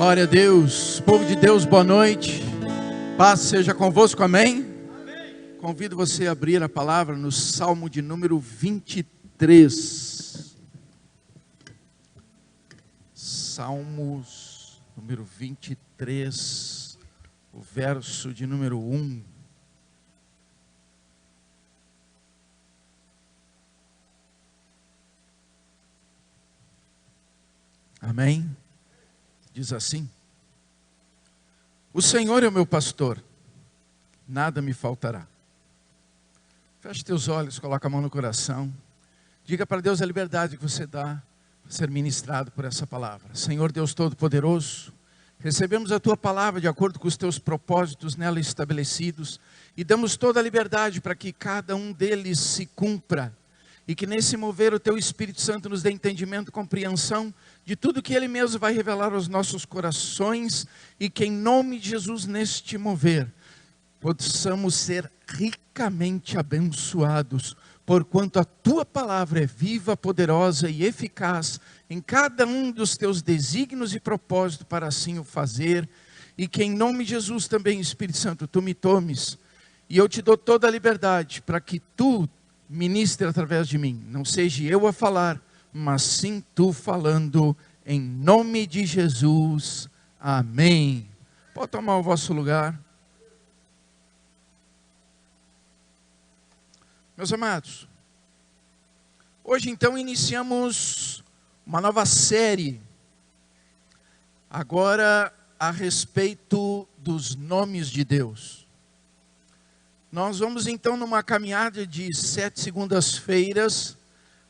Glória a Deus, povo de Deus, boa noite, paz seja convosco, amém? Amém. Convido você a abrir a palavra no Salmo de número 23, Salmos número 23, o verso de número 1. Amém? Diz assim: o Senhor é o meu pastor, nada me faltará. Feche teus olhos, coloca a mão no coração. Diga para Deus a liberdade que você dá para ser ministrado por essa palavra. Senhor Deus Todo-Poderoso, recebemos a tua palavra de acordo com os teus propósitos nela estabelecidos e damos toda a liberdade para que cada um deles se cumpra. E que nesse mover o teu Espírito Santo nos dê entendimento, compreensão de tudo que Ele mesmo vai revelar aos nossos corações. E que em nome de Jesus neste mover, possamos ser ricamente abençoados. Porquanto a tua palavra é viva, poderosa e eficaz em cada um dos teus desígnios e propósitos para assim o fazer. E que em nome de Jesus também, Espírito Santo, tu me tomes. E eu te dou toda a liberdade para que tu ministre através de mim, não seja eu a falar, mas sim tu falando, em nome de Jesus, amém. Pode tomar o vosso lugar. Meus amados, hoje então iniciamos uma nova série, agora a respeito dos nomes de Deus. Nós vamos então numa caminhada de 7 segundas-feiras,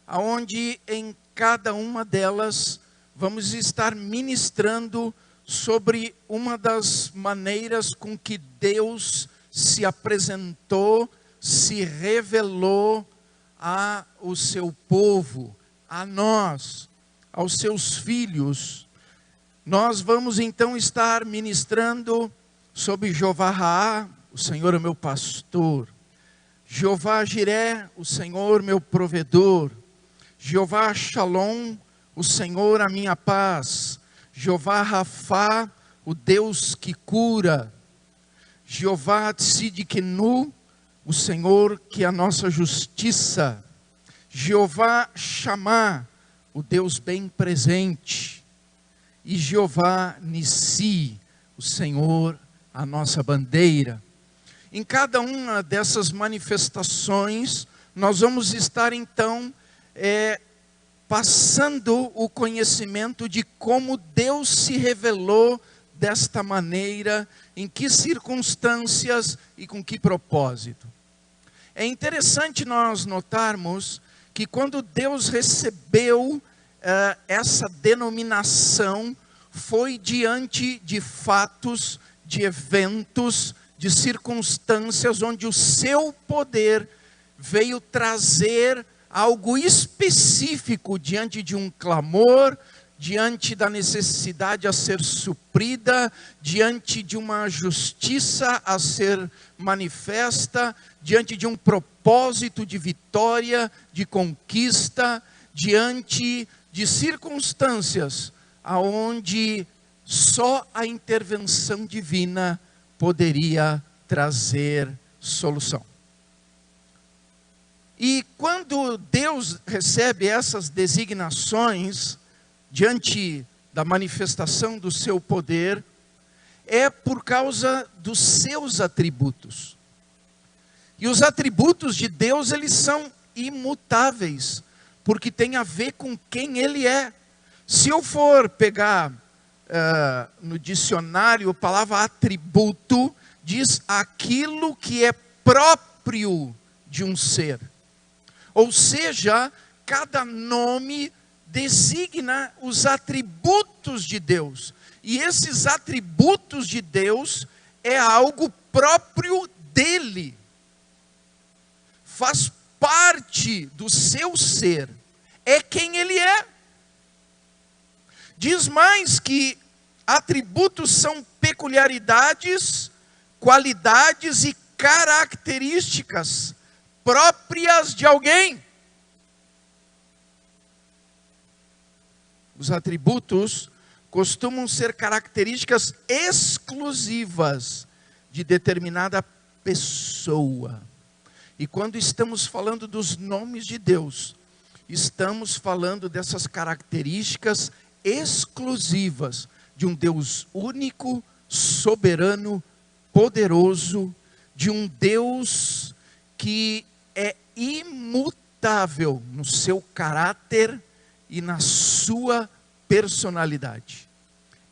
onde em cada uma delas vamos estar ministrando sobre uma das maneiras com que Deus se apresentou, se revelou ao seu povo, a nós, aos seus filhos. Nós vamos então estar ministrando sobre Jeová-Raá, o Senhor é meu pastor. Jeová Jiré, o Senhor meu provedor. Jeová Shalom, o Senhor a minha paz. Jeová Rafá, o Deus que cura. Jeová Tsidkenu, o Senhor que é a nossa justiça. Jeová Shammah, o Deus bem presente. E Jeová Nissi, o Senhor a nossa bandeira. Em cada uma dessas manifestações, nós vamos estar então passando o conhecimento de como Deus se revelou desta maneira, em que circunstâncias e com que propósito. É interessante nós notarmos que quando Deus recebeu essa denominação, foi diante de fatos, de eventos, de circunstâncias onde o seu poder veio trazer algo específico diante de um clamor, diante da necessidade a ser suprida, diante de uma justiça a ser manifesta, diante de um propósito de vitória, de conquista, diante de circunstâncias aonde só a intervenção divina poderia trazer solução. E quando Deus recebe essas designações diante da manifestação do seu poder, é por causa dos seus atributos. E os atributos de Deus, eles são imutáveis, porque tem a ver com quem Ele é. Se eu for pegar no dicionário, a palavra atributo diz aquilo que é próprio de um ser. Ou seja, cada nome designa os atributos de Deus. E esses atributos de Deus é algo próprio dele. Faz parte do seu ser. É quem ele é. Diz mais que atributos são peculiaridades, qualidades e características próprias de alguém. Os atributos costumam ser características exclusivas de determinada pessoa. E quando estamos falando dos nomes de Deus, estamos falando dessas características exclusivas de um Deus único, soberano, poderoso, de um Deus que é imutável no seu caráter e na sua personalidade.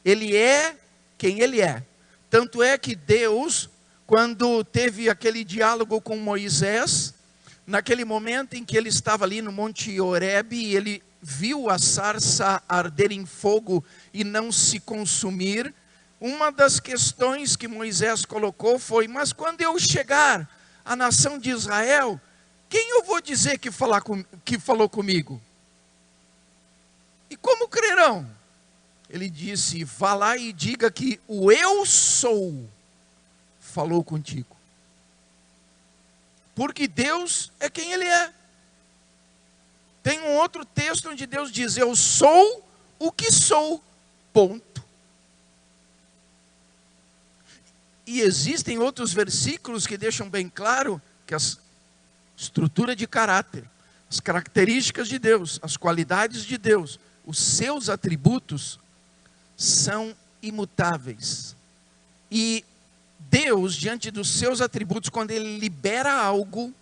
Ele é quem Ele é. Tanto é que Deus, quando teve aquele diálogo com Moisés, naquele momento em que ele estava ali no Monte Horebe, e ele viu a sarça arder em fogo e não se consumir, uma das questões que Moisés colocou foi: mas quando eu chegar à nação de Israel, quem eu vou dizer que falou comigo? E como crerão? Ele disse: vá lá e diga que o eu sou falou contigo. Porque Deus é quem Ele é. Tem um outro texto onde Deus diz: eu sou o que sou, ponto. E existem outros versículos que deixam bem claro que a estrutura de caráter, as características de Deus, as qualidades de Deus, os seus atributos são imutáveis. E Deus, diante dos seus atributos, quando Ele libera algo,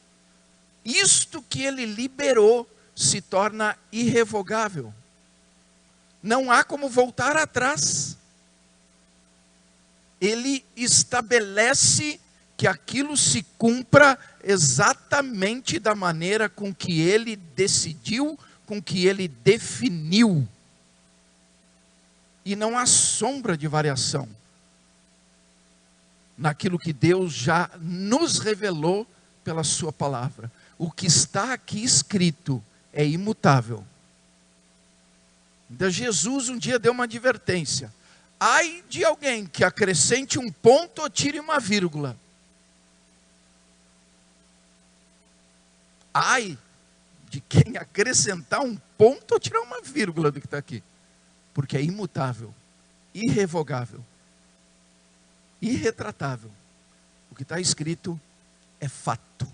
isto que Ele liberou se torna irrevogável. Não há como voltar atrás. Ele estabelece que aquilo se cumpra exatamente da maneira com que Ele decidiu, com que Ele definiu. E não há sombra de variação naquilo que Deus já nos revelou pela sua palavra. O que está aqui escrito é imutável. Então Jesus um dia deu uma advertência: ai de alguém que acrescente um ponto ou tire uma vírgula. Ai de quem acrescentar um ponto ou tirar uma vírgula do que está aqui. Porque é imutável, irrevogável, irretratável. O que está escrito é fato.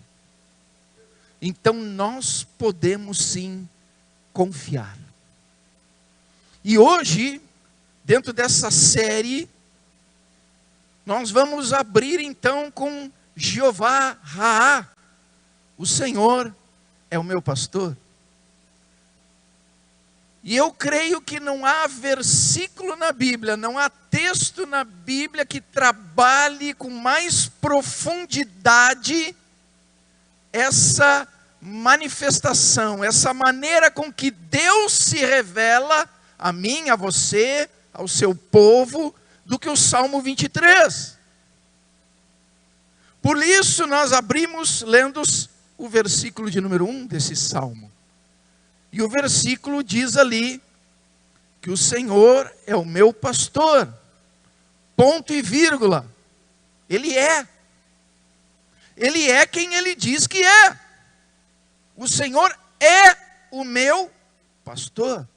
Então nós podemos sim confiar. E hoje, dentro dessa série, nós vamos abrir então com Jeová Raá. O Senhor é o meu pastor. E eu creio que não há versículo na Bíblia, não há texto na Bíblia que trabalhe com mais profundidade essa manifestação, essa maneira com que Deus se revela a mim, a você, ao seu povo, do que o Salmo 23. Por isso nós abrimos lendo o versículo de número 1 desse Salmo. E o versículo diz ali que o Senhor é o meu pastor, ponto e vírgula. Ele é quem Ele diz que é. O Senhor é o meu pastor.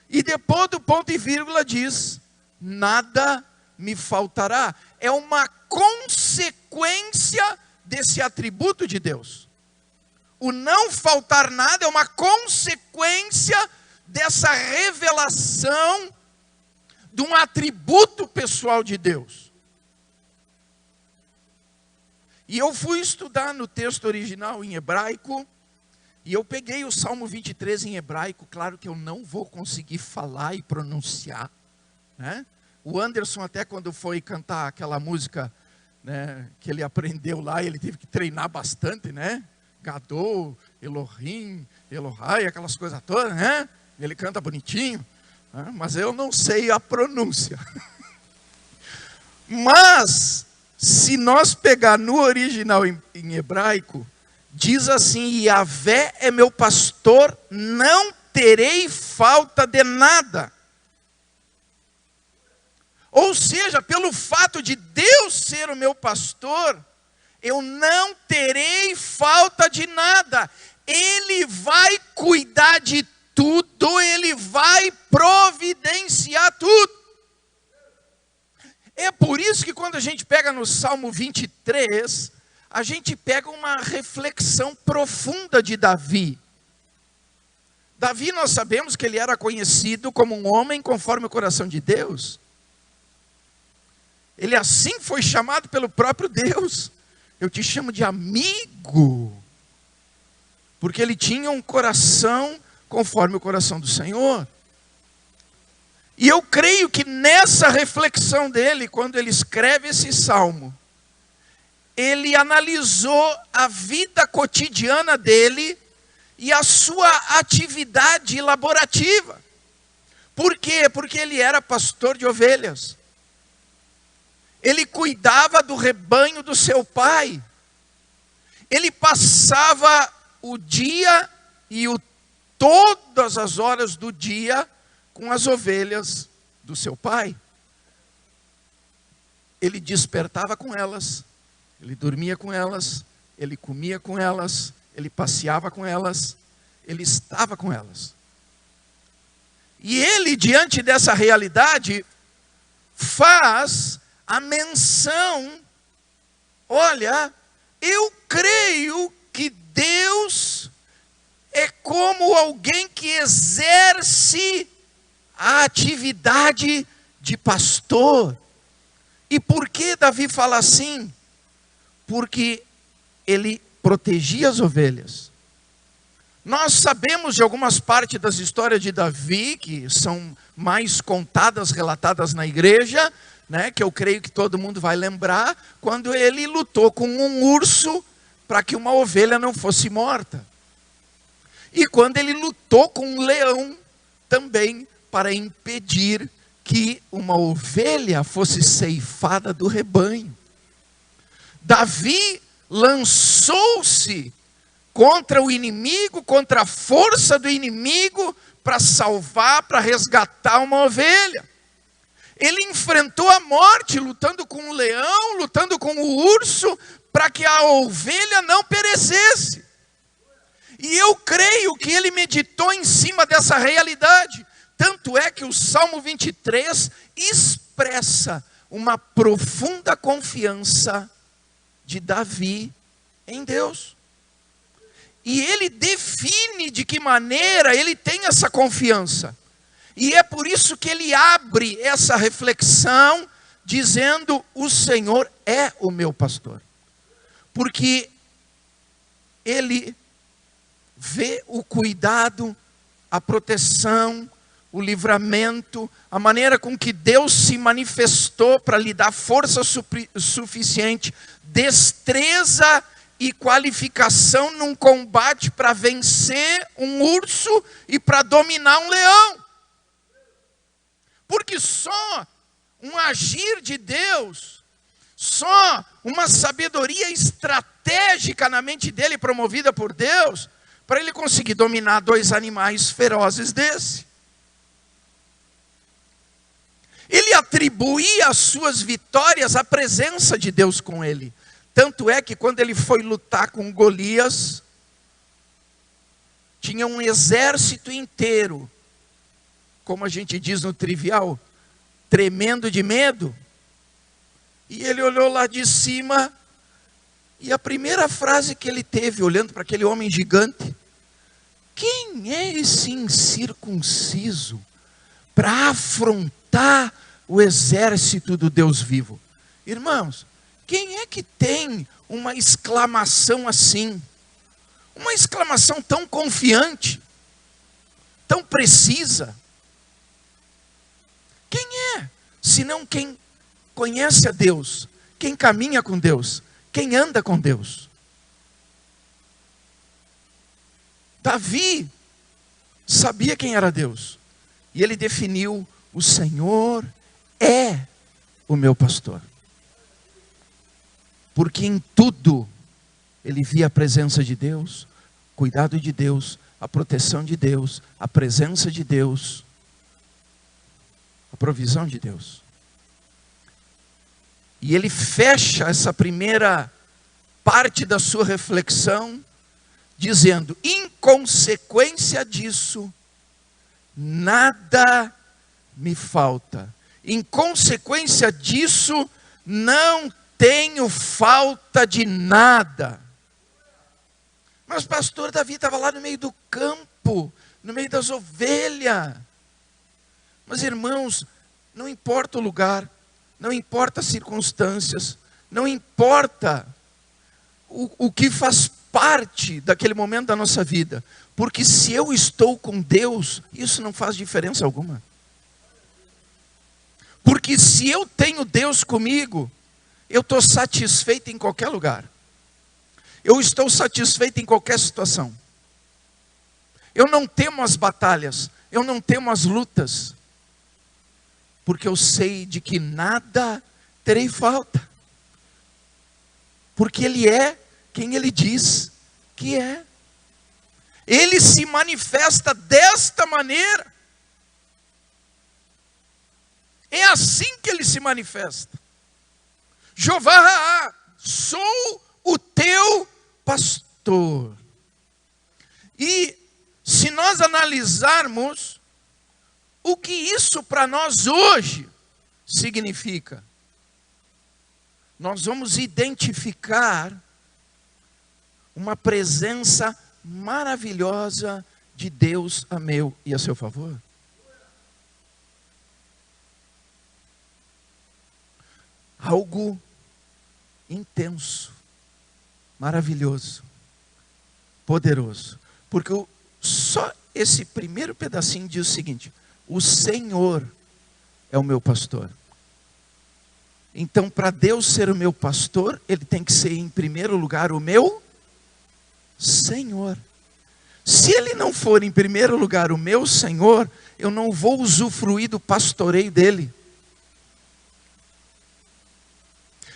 E depois do ponto e vírgula diz: nada me faltará. É uma consequência desse atributo de Deus. O não faltar nada é uma consequência dessa revelação de um atributo pessoal de Deus. E eu fui estudar no texto original em hebraico, e eu peguei o Salmo 23 em hebraico. Claro que eu não vou conseguir falar e pronunciar, né? O Anderson, até quando foi cantar aquela música, né, que ele aprendeu lá, ele teve que treinar bastante, né? Gadol, Elohim, Elohai, aquelas coisas todas, né? Ele canta bonitinho, né? Mas eu não sei a pronúncia. Mas, se nós pegar no original em hebraico, diz assim: Yahvé é meu pastor, não terei falta de nada. Ou seja, pelo fato de Deus ser o meu pastor, eu não terei falta de nada. Ele vai cuidar de tudo, Ele vai providenciar tudo. É por isso que quando a gente pega no Salmo 23, a gente pega uma reflexão profunda de Davi. Davi, nós sabemos que ele era conhecido como um homem conforme o coração de Deus. Ele assim foi chamado pelo próprio Deus. Eu te chamo de amigo, porque ele tinha um coração conforme o coração do Senhor. E eu creio que nessa reflexão dele, quando ele escreve esse salmo, ele analisou a vida cotidiana dele e a sua atividade laborativa. Por quê? Porque ele era pastor de ovelhas. Ele cuidava do rebanho do seu pai. Ele passava o dia e todas as horas do dia com as ovelhas do seu pai. Ele despertava com elas, ele dormia com elas, ele comia com elas, ele passeava com elas, ele estava com elas. E ele, diante dessa realidade, faz a menção: olha, eu creio que Deus é como alguém que exerce a atividade de pastor. E por que Davi fala assim? Porque ele protegia as ovelhas. Nós sabemos de algumas partes das histórias de Davi, que são mais contadas, relatadas na igreja, né, que eu creio que todo mundo vai lembrar, quando ele lutou com um urso para que uma ovelha não fosse morta. E quando ele lutou com um leão também, para impedir que uma ovelha fosse ceifada do rebanho. Davi lançou-se contra o inimigo, contra a força do inimigo, para salvar, para resgatar uma ovelha. Ele enfrentou a morte, lutando com o leão, lutando com o urso, para que a ovelha não perecesse. E eu creio que ele meditou em cima dessa realidade. Tanto é que o Salmo 23 expressa uma profunda confiança de Davi em Deus. E ele define de que maneira ele tem essa confiança. E é por isso que ele abre essa reflexão dizendo: o Senhor é o meu pastor. Porque ele vê o cuidado, a proteção, o livramento, a maneira com que Deus se manifestou para lhe dar força suficiente, destreza e qualificação num combate para vencer um urso e para dominar um leão. Porque só um agir de Deus, só uma sabedoria estratégica na mente dele, promovida por Deus, para ele conseguir dominar 2 animais ferozes desse. Ele atribuía as suas vitórias à presença de Deus com ele. Tanto é que quando ele foi lutar com Golias, tinha um exército inteiro, como a gente diz no trivial, tremendo de medo. E ele olhou lá de cima, e a primeira frase que ele teve, olhando para aquele homem gigante: quem é esse incircunciso para afrontar o exército do Deus vivo? Irmãos, quem é que tem uma exclamação assim? Uma exclamação tão confiante, tão precisa? Quem é? Senão quem conhece a Deus, quem caminha com Deus, quem anda com Deus. Davi sabia quem era Deus. E ele definiu: o Senhor é o meu pastor. Porque em tudo ele via a presença de Deus, cuidado de Deus, a proteção de Deus, a presença de Deus, a provisão de Deus. E ele fecha essa primeira parte da sua reflexão dizendo: em consequência disso, nada me falta. Em consequência disso, não tenho falta de nada. Mas pastor, Davi estava lá no meio do campo, no meio das ovelhas. Mas irmãos, não importa o lugar, não importa as circunstâncias, não importa o que faz parte daquele momento da nossa vida. Porque se eu estou com Deus, isso não faz diferença alguma. Porque se eu tenho Deus comigo, eu estou satisfeito em qualquer lugar. Eu estou satisfeito em qualquer situação. Eu não temo as batalhas, eu não temo as lutas. Porque eu sei de que nada terei falta. Porque Ele é quem Ele diz que é. Ele se manifesta desta maneira. É assim que Ele se manifesta. Jeová, sou o teu pastor. E se nós analisarmos o que isso para nós hoje significa, nós vamos identificar uma presença maravilhosa de Deus a meu e a seu favor. Algo intenso, maravilhoso, poderoso. Porque só esse primeiro pedacinho diz o seguinte: o Senhor é o meu pastor. Então, para Deus ser o meu pastor, Ele tem que ser, em primeiro lugar, o meu Senhor. Se Ele não for, em primeiro lugar, o meu Senhor, eu não vou usufruir do pastoreio dEle.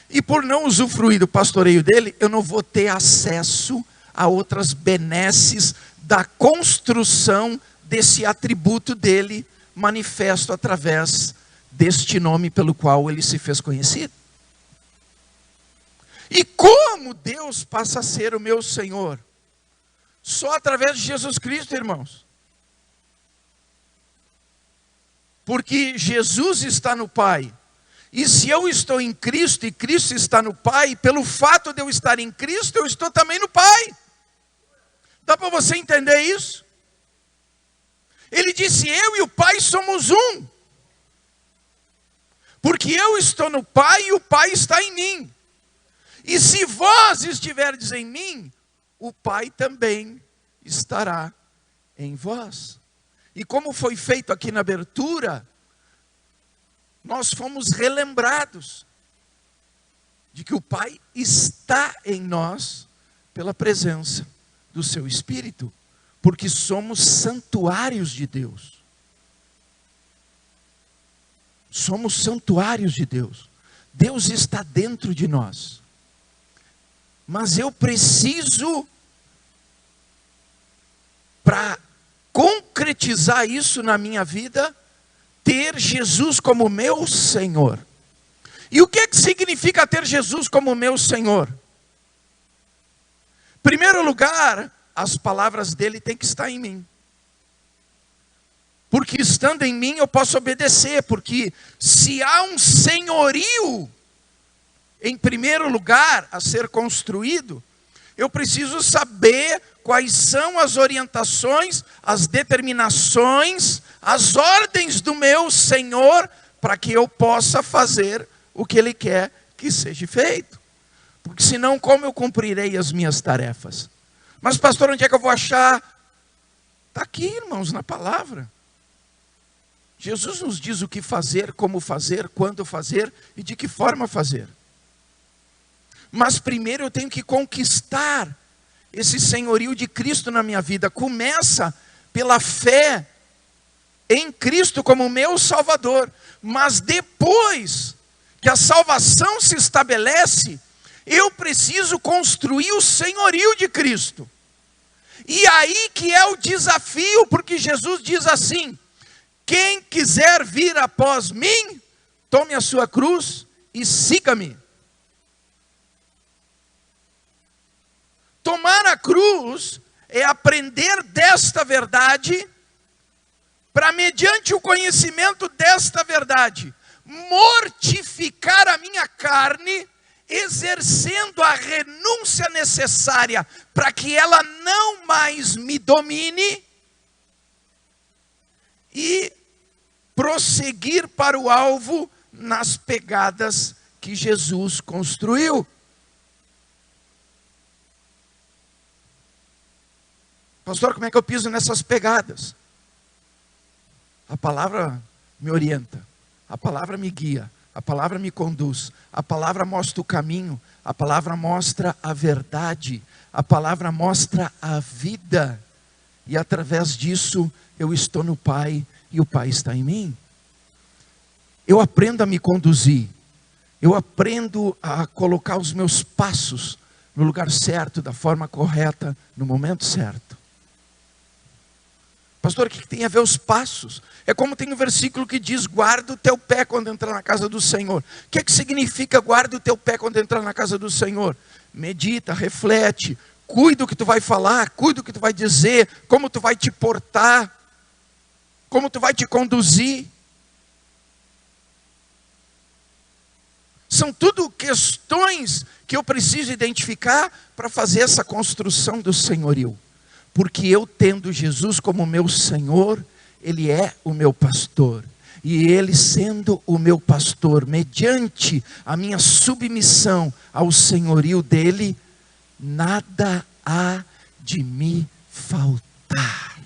E por não usufruir do pastoreio dEle, eu não vou ter acesso a outras benesses da construção desse atributo dEle, manifesto através deste nome pelo qual Ele se fez conhecido. E como Deus passa a ser o meu Senhor? Só através de Jesus Cristo, irmãos. Porque Jesus está no Pai. E se eu estou em Cristo e Cristo está no Pai, pelo fato de eu estar em Cristo, eu estou também no Pai. Dá para você entender isso? Ele disse: eu e o Pai somos um. Porque eu estou no Pai e o Pai está em mim. E se vós estiverdes em mim, o Pai também estará em vós. E como foi feito aqui na abertura, nós fomos relembrados de que o Pai está em nós pela presença do seu Espírito, porque somos santuários de Deus. Somos santuários de Deus. Deus está dentro de nós. Mas eu preciso, para concretizar isso na minha vida, ter Jesus como meu Senhor. E o que significa ter Jesus como meu Senhor? Em primeiro lugar, as palavras dele têm que estar em mim. Porque estando em mim eu posso obedecer. Porque se há um senhorio, em primeiro lugar, a ser construído, eu preciso saber quais são as orientações, as determinações, as ordens do meu Senhor, para que eu possa fazer o que Ele quer que seja feito. Porque senão, como eu cumprirei as minhas tarefas? Mas pastor, onde é que eu vou achar? Está aqui, irmãos, na palavra. Jesus nos diz o que fazer, como fazer, quando fazer e de que forma fazer. Mas primeiro eu tenho que conquistar esse senhorio de Cristo na minha vida. Começa pela fé em Cristo como meu Salvador. Mas depois que a salvação se estabelece, eu preciso construir o senhorio de Cristo. E aí que é o desafio, porque Jesus diz assim: quem quiser vir após mim, tome a sua cruz e siga-me. Tomar a cruz é aprender desta verdade para mediante o conhecimento desta verdade, mortificar a minha carne, exercendo a renúncia necessária para que ela não mais me domine, e prosseguir para o alvo nas pegadas que Jesus construiu. Pastor, como é que eu piso nessas pegadas? A palavra me orienta, a palavra me guia, a palavra me conduz, a palavra mostra o caminho, a palavra mostra a verdade, a palavra mostra a vida, e através disso eu estou no Pai e o Pai está em mim. Eu aprendo a me conduzir, eu aprendo a colocar os meus passos no lugar certo, da forma correta, no momento certo. Pastor, o que tem a ver os passos? É como tem um versículo que diz: guarda o teu pé quando entrar na casa do Senhor. O que significa guarda o teu pé quando entrar na casa do Senhor? Medita, reflete, cuida do que tu vai falar, cuida do que tu vai dizer, como tu vai te portar, como tu vai te conduzir. São tudo questões que eu preciso identificar para fazer essa construção do senhorio. Porque eu, tendo Jesus como meu Senhor, Ele é o meu pastor. E Ele, sendo o meu pastor, mediante a minha submissão ao senhorio dEle, nada há de me faltar.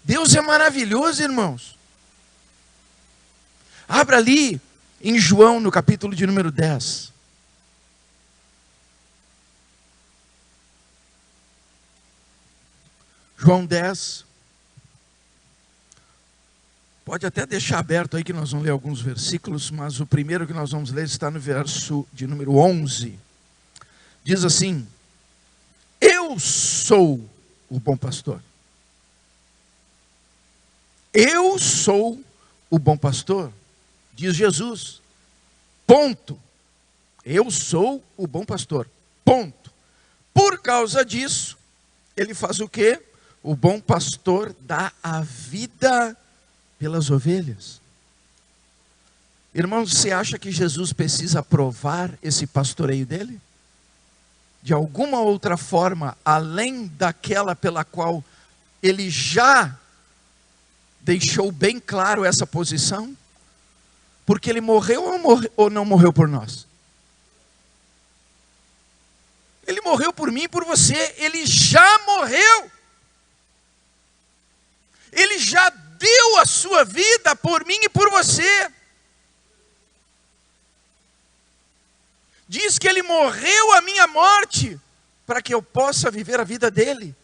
Deus é maravilhoso, irmãos. Abra ali em João, no capítulo de número 10. João 10, pode até deixar aberto aí que nós vamos ler alguns versículos, mas o primeiro que nós vamos ler está no verso de número 11. Diz assim: eu sou o bom pastor. Eu sou o bom pastor, diz Jesus. Ponto. Eu sou o bom pastor. Ponto. Por causa disso, ele faz o quê? O bom pastor dá a vida pelas ovelhas. Irmãos, você acha que Jesus precisa provar esse pastoreio dele? De alguma outra forma, além daquela pela qual ele já deixou bem claro essa posição? Porque ele morreu ou não morreu por nós? Ele morreu por mim e por você. Ele já morreu. Ele já deu a sua vida por mim e por você. Diz que ele morreu a minha morte para que eu possa viver a vida dele.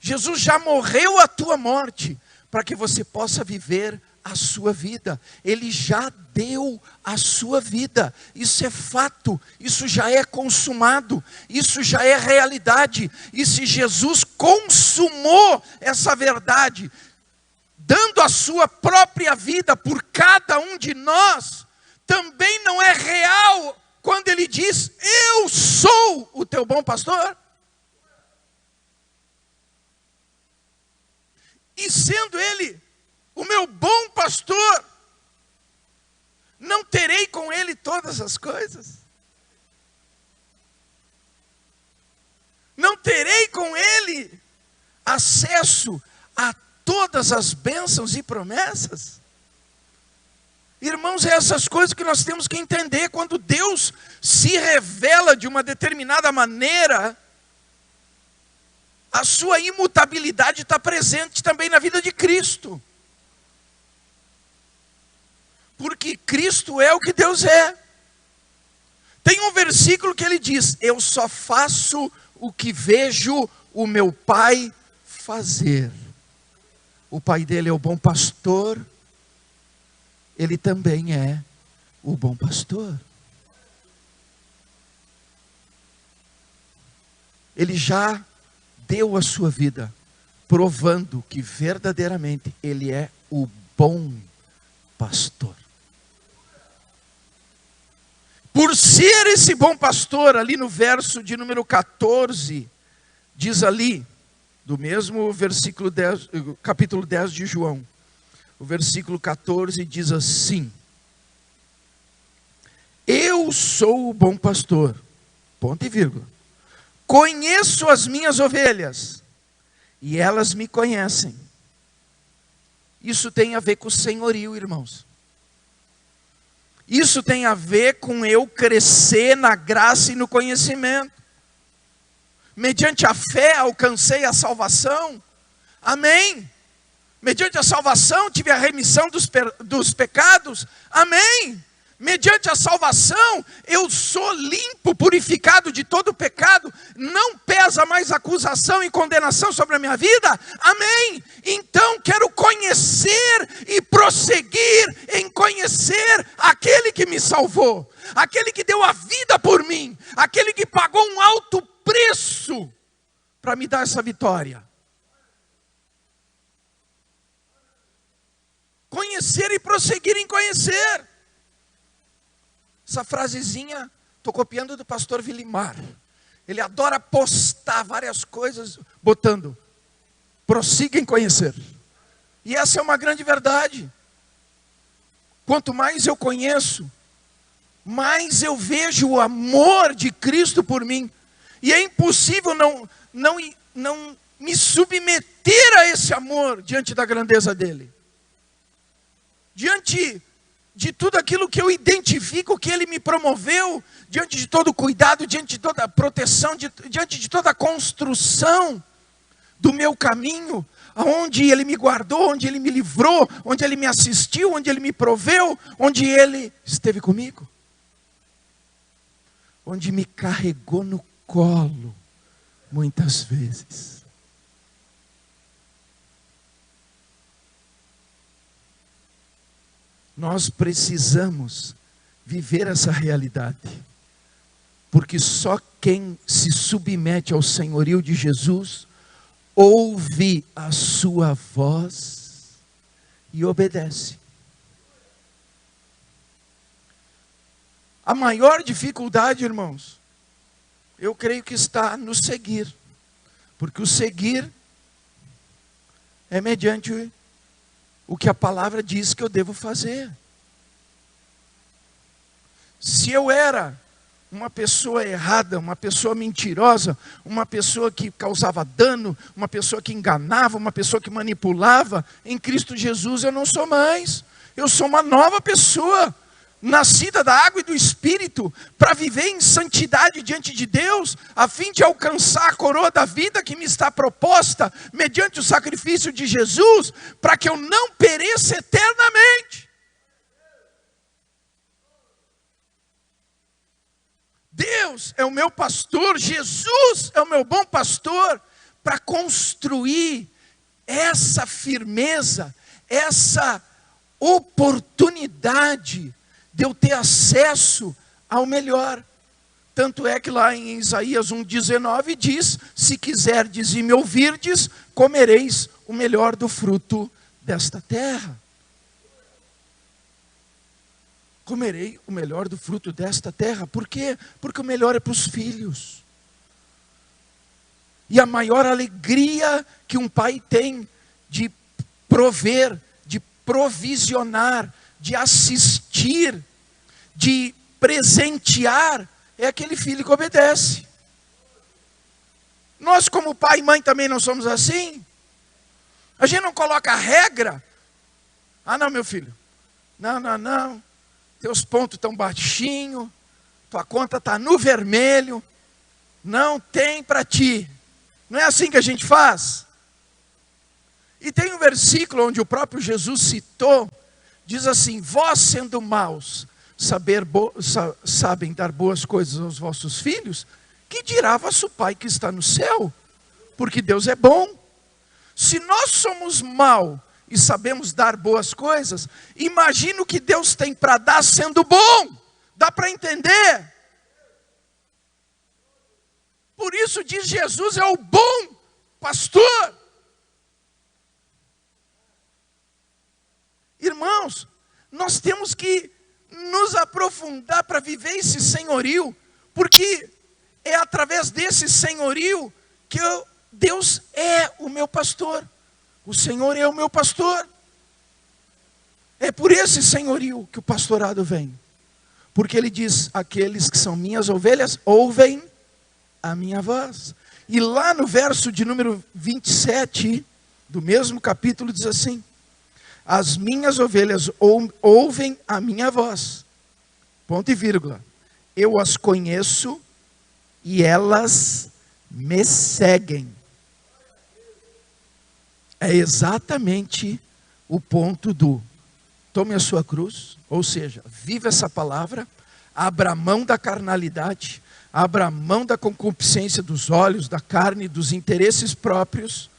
Jesus já morreu a tua morte para que você possa viver a sua vida. Ele já deu a sua vida. Isso é fato, isso já é consumado, isso já é realidade. E se Jesus consumou essa verdade, dando a sua própria vida por cada um de nós, também não é real quando ele diz: eu sou o teu bom pastor? E sendo ele o meu bom pastor, não terei com ele todas as coisas? Não terei com ele acesso a todas as bênçãos e promessas? Irmãos, é essas coisas que nós temos que entender. Quando Deus se revela de uma determinada maneira, a sua imutabilidade está presente também na vida de Cristo. Porque Cristo é o que Deus é. Tem um versículo que ele diz: eu só faço o que vejo o meu Pai fazer. O Pai dele é o bom pastor. Ele também é o bom pastor. Ele já deu a sua vida, provando que verdadeiramente ele é o bom pastor. Por ser esse bom pastor, ali no verso de número 14, diz ali: do mesmo versículo 10, capítulo 10 de João, o versículo 14 diz assim: eu sou o bom pastor, ponto e vírgula, conheço as minhas ovelhas, e elas me conhecem. Isso tem a ver com o senhorio, irmãos. Isso tem a ver com eu crescer na graça e no conhecimento. Mediante a fé alcancei a salvação. Amém. Mediante a salvação tive a remissão dos pecados. Amém. Mediante a salvação, eu sou limpo, purificado de todo o pecado. Não pesa mais acusação e condenação sobre a minha vida. Amém. Então quero conhecer e prosseguir em conhecer aquele que me salvou. Aquele que deu a vida por mim. Aquele que pagou um alto preço para me dar essa vitória. Conhecer e prosseguir em conhecer. Essa frasezinha, estou copiando do pastor Vilimar. Ele adora postar várias coisas, botando, prossiga em conhecer. E essa é uma grande verdade. Quanto mais eu conheço, mais eu vejo o amor de Cristo por mim. E é impossível não me submeter a esse amor diante da grandeza dele. Diante de tudo aquilo que eu identifico que ele me promoveu, diante de todo o cuidado, diante de toda a proteção, diante de toda a construção do meu caminho, onde ele me guardou, onde ele me livrou, onde ele me assistiu, onde ele me proveu, onde ele esteve comigo, onde me carregou no colo, muitas vezes. Nós precisamos viver essa realidade, porque só quem se submete ao senhorio de Jesus, ouve a sua voz e obedece. A maior dificuldade, irmãos, eu creio que está no seguir, porque o seguir é mediante o que a palavra diz que eu devo fazer. Se eu era uma pessoa errada, uma pessoa mentirosa, uma pessoa que causava dano, uma pessoa que enganava, uma pessoa que manipulava, em Cristo Jesus eu não sou mais. Eu sou uma nova pessoa, nascida da água e do Espírito, para viver em santidade diante de Deus, a fim de alcançar a coroa da vida que me está proposta, mediante o sacrifício de Jesus, para que eu não pereça eternamente. Deus é o meu pastor, Jesus é o meu bom pastor, para construir essa firmeza, essa oportunidade de eu ter acesso ao melhor. Tanto é que lá em Isaías 1,19 diz: se quiserdes e me ouvirdes, comereis o melhor do fruto desta terra. Comerei o melhor do fruto desta terra. Por quê? Porque o melhor é para os filhos. E a maior alegria que um pai tem de prover, de provisionar, de assistir, de presentear, é aquele filho que obedece. Nós como pai e mãe também não somos assim? A gente não coloca regra. Ah não, meu filho, não, teus pontos estão baixinhos, tua conta está no vermelho, não tem para ti. Não é assim que a gente faz? E tem um versículo onde o próprio Jesus citou, diz assim: vós sendo maus, sabem dar boas coisas aos vossos filhos, que dirá vosso Pai que está no céu? Porque Deus é bom. Se nós somos maus e sabemos dar boas coisas, imagina o que Deus tem para dar sendo bom. Dá para entender? Por isso diz Jesus é o bom pastor. Irmãos, nós temos que nos aprofundar para viver esse senhorio, porque é através desse senhorio que eu Deus é o meu pastor. O Senhor é o meu pastor. É por esse senhorio que o pastorado vem. Porque ele diz, aqueles que são minhas ovelhas, ouvem a minha voz. E lá no verso de número 27, do mesmo capítulo, diz assim, as minhas ovelhas ouvem a minha voz. Ponto e vírgula. Eu as conheço e elas me seguem. É exatamente o ponto do tome a sua cruz, ou seja, viva essa palavra, abra mão da carnalidade, abra mão da concupiscência dos olhos, da carne, dos interesses próprios,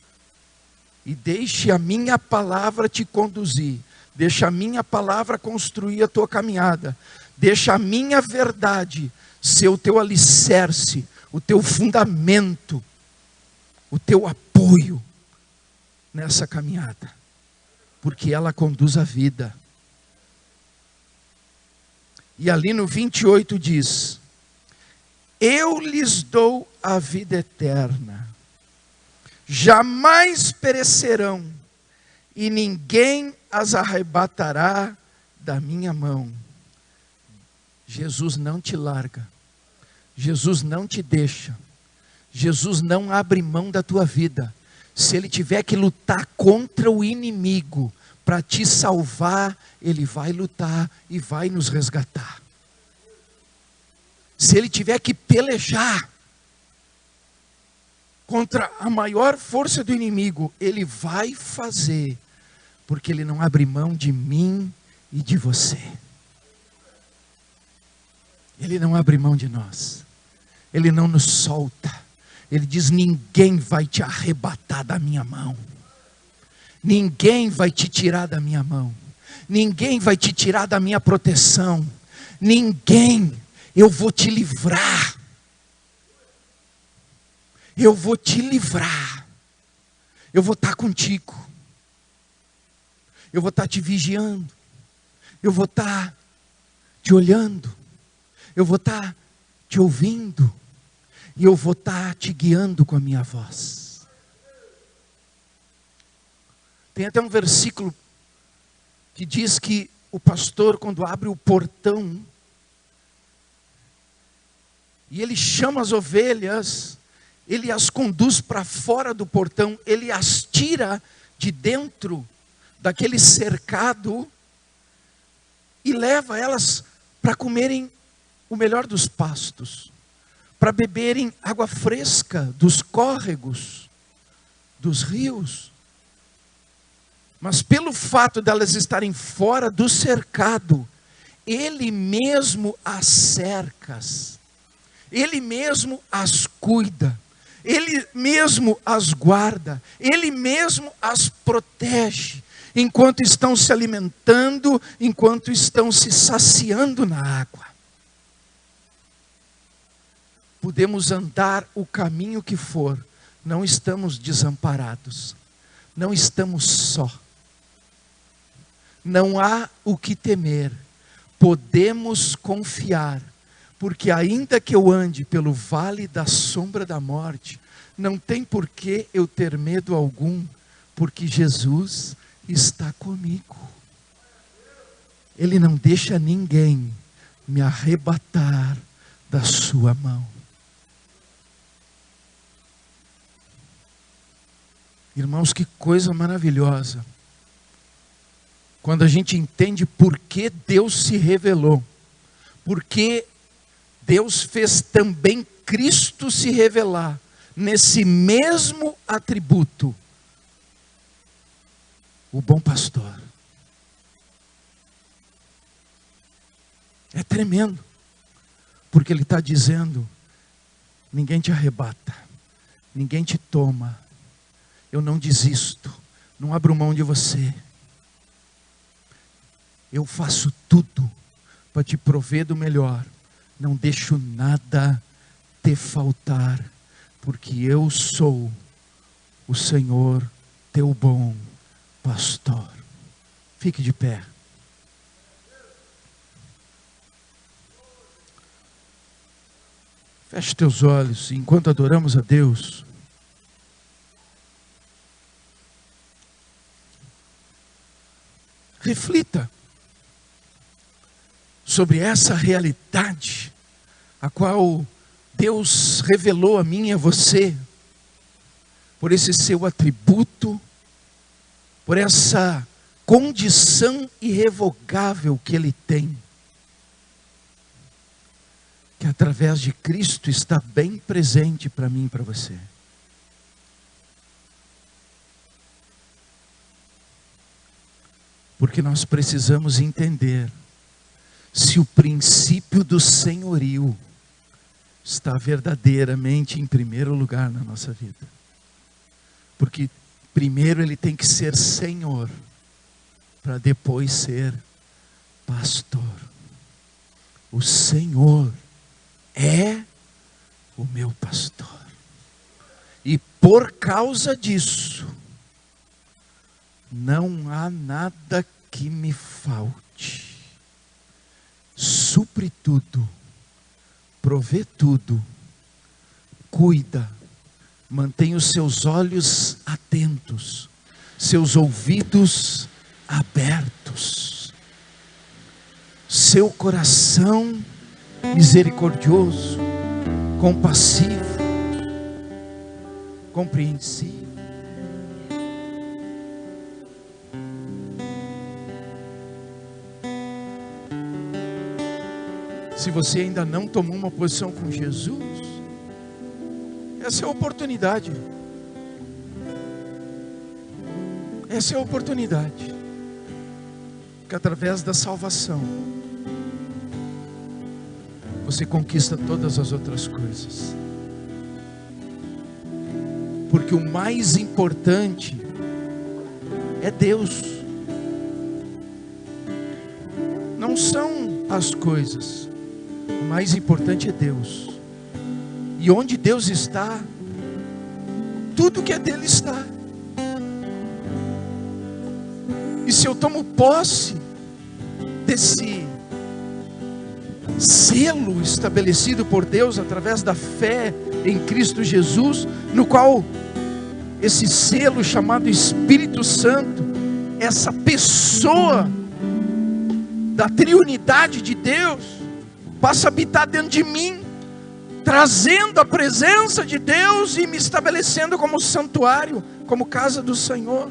e deixe a minha palavra te conduzir, deixa a minha palavra construir a tua caminhada, deixa a minha verdade ser o teu alicerce, o teu fundamento, o teu apoio nessa caminhada, porque ela conduz a vida. E ali no 28 diz, eu lhes dou a vida eterna, jamais perecerão, e ninguém as arrebatará da minha mão. Jesus não te larga, Jesus não te deixa, Jesus não abre mão da tua vida. Se Ele tiver que lutar contra o inimigo para te salvar, Ele vai lutar e vai nos resgatar. Se Ele tiver que pelejar contra a maior força do inimigo, Ele vai fazer, porque Ele não abre mão de mim e de você. Ele não abre mão de nós, Ele não nos solta. Ele diz, ninguém vai te arrebatar da minha mão. Ninguém vai te tirar da minha mão. Ninguém vai te tirar da minha proteção. Ninguém. Eu vou te livrar. Eu vou te livrar. Eu vou estar contigo. Eu vou estar te vigiando. Eu vou estar te olhando. Eu vou estar te ouvindo. E eu vou estar te guiando com a minha voz. Tem até um versículo que diz que o pastor, quando abre o portão, e ele chama as ovelhas, ele as conduz para fora do portão, ele as tira de dentro daquele cercado e leva elas para comerem o melhor dos pastos, para beberem água fresca dos córregos, dos rios. Mas pelo fato delas estarem fora do cercado, Ele mesmo as cerca, Ele mesmo as cuida, Ele mesmo as guarda, Ele mesmo as protege, enquanto estão se alimentando, enquanto estão se saciando na água. Podemos andar o caminho que for, não estamos desamparados, não estamos só. Não há o que temer, podemos confiar, porque ainda que eu ande pelo vale da sombra da morte, não tem por que eu ter medo algum, porque Jesus está comigo. Ele não deixa ninguém me arrebatar da sua mão. Irmãos, que coisa maravilhosa. Quando a gente entende por que Deus se revelou, porque Deus fez também Cristo se revelar nesse mesmo atributo, o bom pastor. É tremendo, porque Ele está dizendo, ninguém te arrebata, ninguém te toma, eu não desisto, não abro mão de você. Eu faço tudo para te prover do melhor. Não deixo nada te faltar, porque eu sou o Senhor, teu bom pastor. Fique de pé. Feche teus olhos, enquanto adoramos a Deus. Reflita sobre essa realidade, a qual Deus revelou a mim e a você, por esse seu atributo, por essa condição irrevogável que Ele tem, que através de Cristo está bem presente para mim e para você. Porque nós precisamos entender se o princípio do senhorio está verdadeiramente em primeiro lugar na nossa vida. Porque primeiro Ele tem que ser Senhor, para depois ser pastor. O Senhor é o meu pastor. E por causa disso, não há nada que me falte. Supre tudo, provê tudo, cuida, mantém os seus olhos atentos, seus ouvidos abertos, seu coração misericordioso, compassivo, compreensivo. Se você ainda não tomou uma posição com Jesus, essa é a oportunidade. Essa é a oportunidade. Que através da salvação, você conquista todas as outras coisas. Porque o mais importante é Deus. Não são as coisas. O mais importante é Deus. E onde Deus está, tudo que é dele está. E se eu tomo posse desse selo estabelecido por Deus através da fé em Cristo Jesus, no qual esse selo chamado Espírito Santo, essa pessoa da triunidade de Deus, passa a habitar dentro de mim, trazendo a presença de Deus e me estabelecendo como santuário, como casa do Senhor.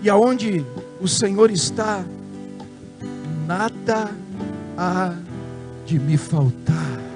E aonde o Senhor está, nada há de me faltar.